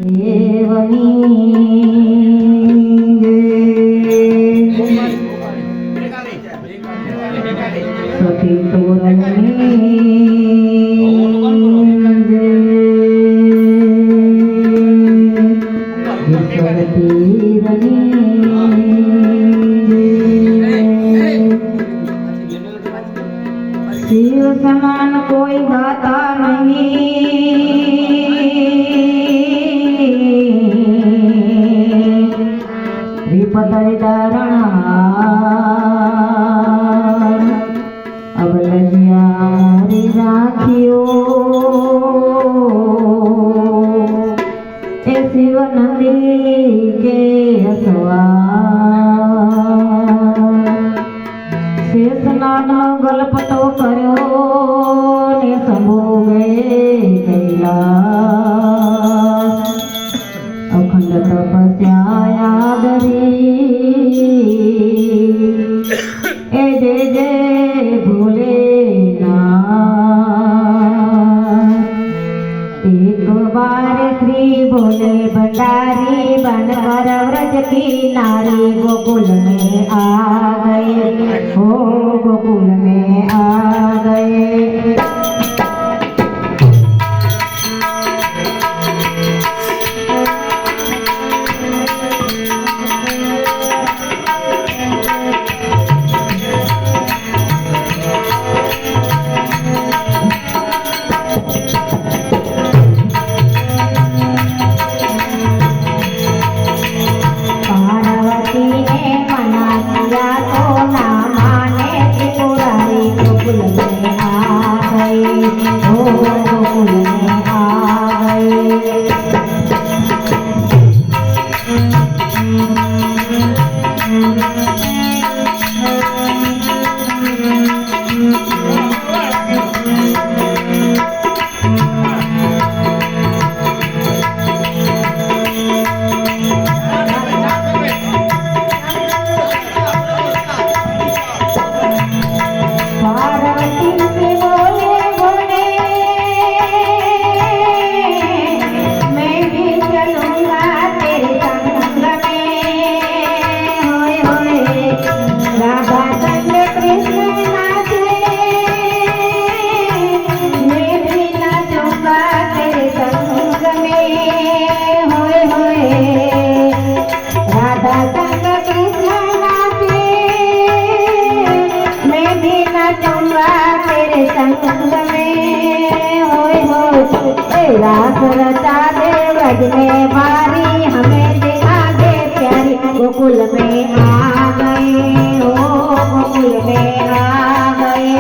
शिव समान कोई दाता नहीं, विपद दारण अब लजिया मोरी राखियो ए शिव नंदी के शेषनाग नो गलपतो कर्यो ने शंभु गए कैलास अखंड तपस्या दरी ए जय जय भोलेनाथ। एक बार श्री भोले भंडारी बनकर व्रज की नारी गोकुल में आ गए, हो गोकुल में आ गए। रास रचा दे व्रज में भारी हमें दिखा दे प्यारी गोकुल में आ गए, ओ गोकुल में आ गए।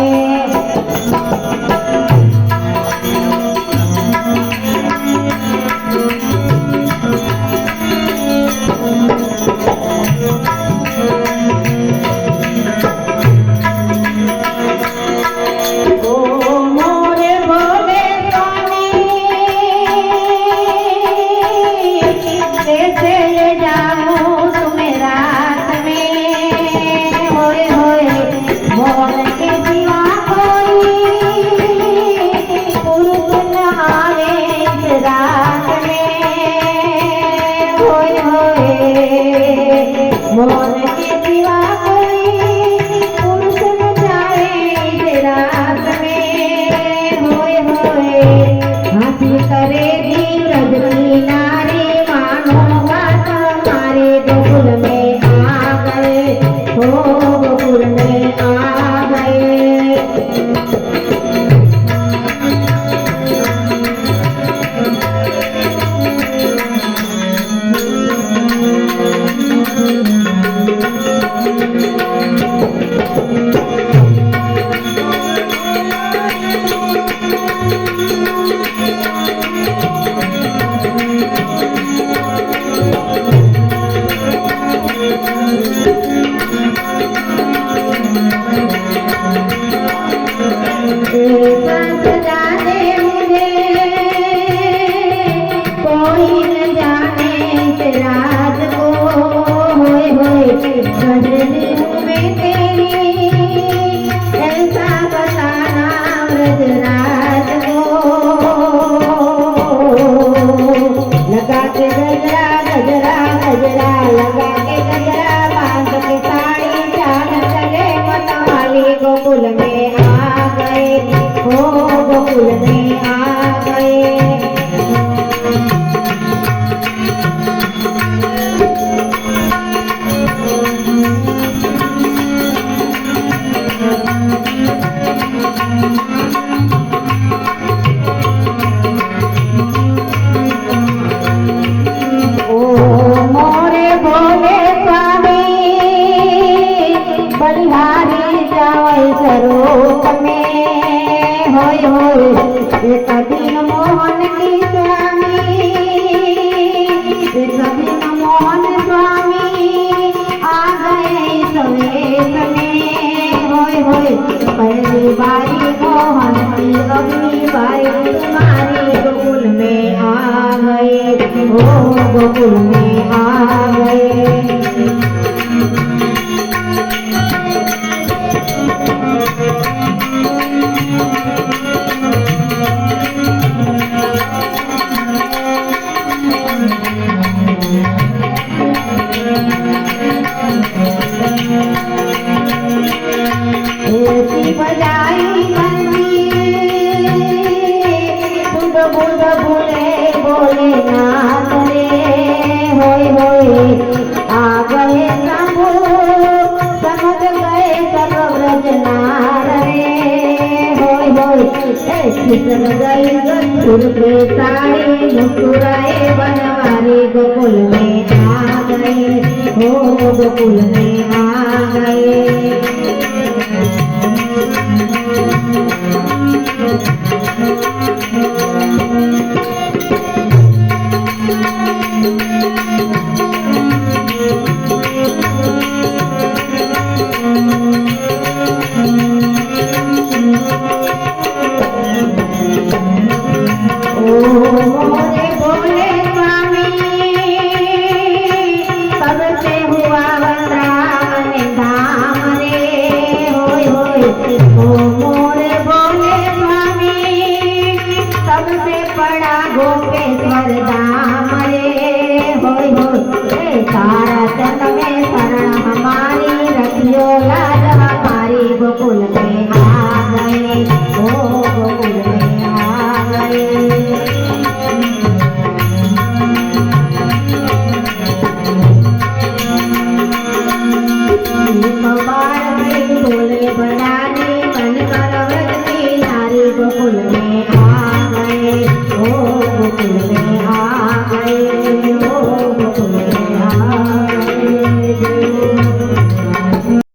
के गजरा गजरा गजरा लगा के गजरा बांध के साड़ी चाल चले मतवाली गोकुल में आ गए हो गोकुल में आ गए बलिहारी जावै स्वरूप में होय होय एक दिन मोहन की स्वामी एक दिन मोहन स्वामी आ गए सवेश में होय होय पहली बारी मोहन की अगली बारी तुम्हारी गोकुल में आ गए हो गोकुल में आ गए बजाई बंदी बुध बुध बोले बोले नाथ रे होय होय आ गए शंभु समझ गए सब व्रज नार रे होय होय किशन गई गंधुर पे साड़ी मुस्कुराए बनवारी गोकुल में आ गए हो गोकुल में आ गए